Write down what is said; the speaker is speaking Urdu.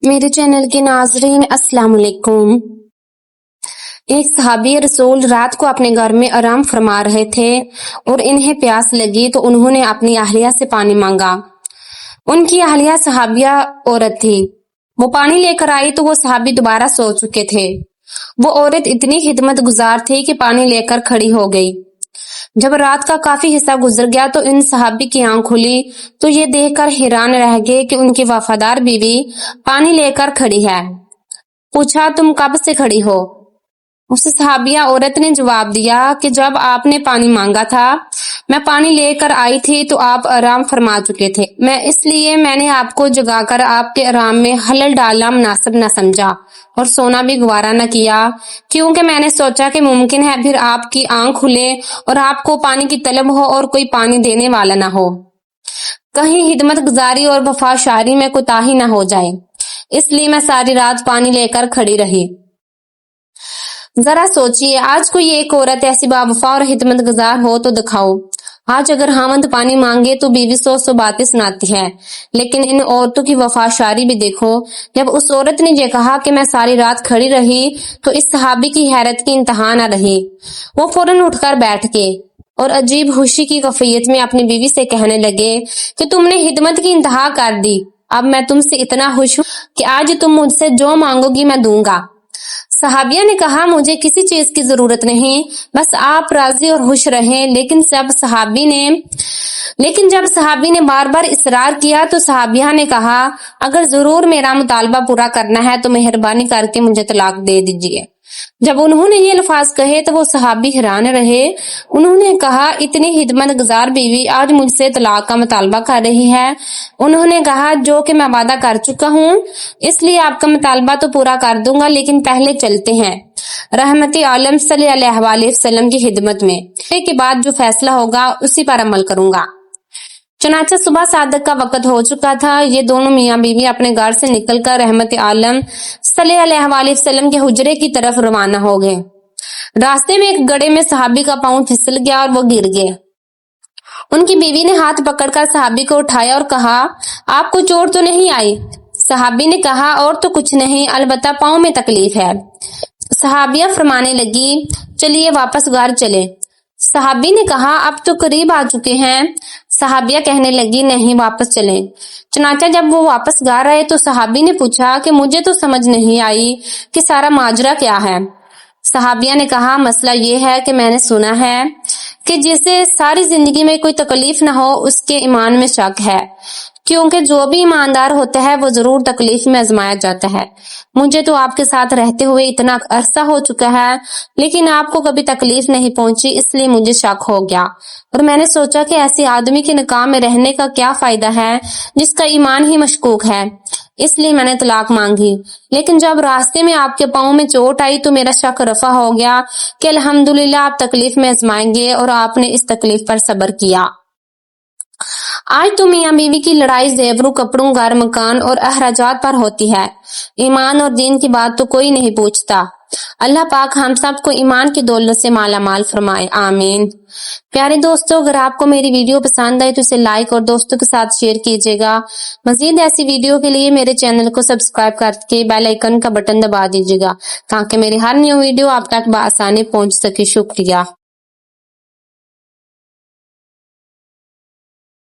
میرے چینل کے ناظرین السلام علیکم۔ ایک صحابی رسول رات کو اپنے گھر میں آرام فرما رہے تھے اور انہیں پیاس لگی تو انہوں نے اپنی اہلیہ سے پانی مانگا۔ ان کی اہلیہ صحابیہ عورت تھی۔ وہ پانی لے کر آئی تو وہ صحابی دوبارہ سو چکے تھے۔ وہ عورت اتنی خدمت گزار تھی کہ پانی لے کر کھڑی ہو گئی۔ جب رات کا کافی حصہ گزر گیا تو ان صحابی کی آنکھ کھلی تو یہ دیکھ کر حیران رہ گئے کہ ان کی وفادار بیوی پانی لے کر کھڑی ہے۔ پوچھا تم کب سے کھڑی ہو؟ اس صحابیہ عورت نے جواب دیا کہ جب آپ نے پانی مانگا تھا میں پانی لے کر آئی تھی تو آپ آرام فرما چکے تھے، اس لیے میں نے آپ کو جگا کر آپ کے آرام میں خلل ڈالنا مناسب نہ سمجھا اور سونا بھی گوارا نہ کیا، کیونکہ میں نے سوچا کہ ممکن ہے پھر آپ کی آنکھ کھلے اور آپ کو پانی کی طلب ہو اور کوئی پانی دینے والا نہ ہو، کہیں خدمت گزاری اور وفا شعری میں کوتاہی نہ ہو جائے، اس لیے میں ساری رات پانی لے کر کھڑی رہی۔ ذرا سوچئے، آج کوئی ایک عورت ایسی باوفا اور خدمت گزار ہو تو دکھاؤ۔ آج اگر خاوند پانی مانگے تو بیوی سو باتیں سناتی ہے، لیکن ان عورتوں کی وفا شعری بھی دیکھو۔ جب اس عورت نے یہ کہا کہ میں ساری رات کھڑی رہی تو اس صحابی کی حیرت کی انتہا نہ رہی۔ وہ فوراً اٹھ کر بیٹھ گئے اور عجیب خوشی کی کیفیت میں اپنی بیوی سے کہنے لگے کہ تم نے خدمت کی انتہا کر دی، اب میں تم سے اتنا خوش ہوں کہ آج تم مجھ سے جو مانگو گی میں دوں گا۔ صحابیہ نے کہا مجھے کسی چیز کی ضرورت نہیں، بس آپ راضی اور خوش رہیں۔ لیکن جب صحابی نے بار بار اصرار کیا تو صحابیہ نے کہا اگر ضرور میرا مطالبہ پورا کرنا ہے تو مہربانی کر کے مجھے طلاق دے دیجیے۔ جب انہوں نے یہ الفاظ کہے تو وہ صحابی حیران رہے۔ انہوں نے کہا اتنی خدمت گزار بیوی آج مجھ سے طلاق کا مطالبہ کر رہی ہے۔ انہوں نے کہا جو کہ میں وعدہ کر چکا ہوں، اس لیے آپ کا مطالبہ تو پورا کر دوں گا، لیکن پہلے چلتے ہیں رحمت عالم صلی اللہ علیہ وسلم کی خدمت میں، کے بعد جو فیصلہ ہوگا اسی پر عمل کروں گا۔ چنانچہ صبح صادق کا وقت ہو چکا تھا۔ یہ دونوں میاں بیوی اپنے گھر سے نکل کر رحمت عالم صلی اللہ علیہ وسلم کے حجرے کی طرف روانہ ہو گئے۔ راستے میں ایک گڑھے میں صحابی کا پاؤں پھسل گیا اور وہ گر گئے۔ ان کی بیوی نے ہاتھ پکڑ کر صحابی کو اٹھایا اور کہا آپ کو چوٹ تو نہیں آئی؟ صحابی نے کہا اور تو کچھ نہیں، البتہ پاؤں میں تکلیف ہے۔ صحابیہ فرمانے لگی چلیے واپس گھر چلے۔ صحابی نے کہا اب تو قریب آ چکے ہیں۔ صحابیہ کہنے لگی نہیں واپس چلیں۔ چنانچہ جب وہ واپس گھر آئے تو صحابی نے پوچھا کہ مجھے تو سمجھ نہیں آئی کہ سارا ماجرا کیا ہے۔ صحابیہ نے کہا مسئلہ یہ ہے کہ میں نے سنا ہے کہ جسے ساری زندگی میں کوئی تکلیف نہ ہو اس کے ایمان میں شک ہے، کیونکہ جو بھی ایماندار ہوتا ہے وہ ضرور تکلیف میں آزمایا جاتا ہے۔ مجھے تو آپ کے ساتھ رہتے ہوئے اتنا عرصہ ہو چکا ہے لیکن آپ کو کبھی تکلیف نہیں پہنچی، اس لیے مجھے شک ہو گیا اور میں نے سوچا کہ ایسے آدمی کے نکاح میں رہنے کا کیا فائدہ ہے جس کا ایمان ہی مشکوک ہے، اس لیے میں نے طلاق مانگی۔ لیکن جب راستے میں آپ کے پاؤں میں چوٹ آئی تو میرا شک رفع ہو گیا کہ الحمدللہ آپ تکلیف میں آزمائیں گے اور آپ نے اس تکلیف پر صبر کیا۔ آج تو میاں بیوی کی لڑائی زیوروں، کپڑوں، گھر مکان اور اخراجات پر ہوتی ہے، ایمان اور دین کی بات تو کوئی نہیں پوچھتا۔ اللہ پاک ہم سب کو ایمان کی دولت سے مالا مال فرمائے، آمین۔ پیارے دوستو، اگر آپ کو میری ویڈیو پسند آئے تو اسے لائک اور دوستوں کے ساتھ شیئر کیجیے گا۔ مزید ایسی ویڈیو کے لیے میرے چینل کو سبسکرائب کر کے بیل آئیکن کا بٹن دبا دیجیے گا تاکہ میری ہر نیو ویڈیو آپ تک بآسانی پہنچ سکے۔ شکریہ۔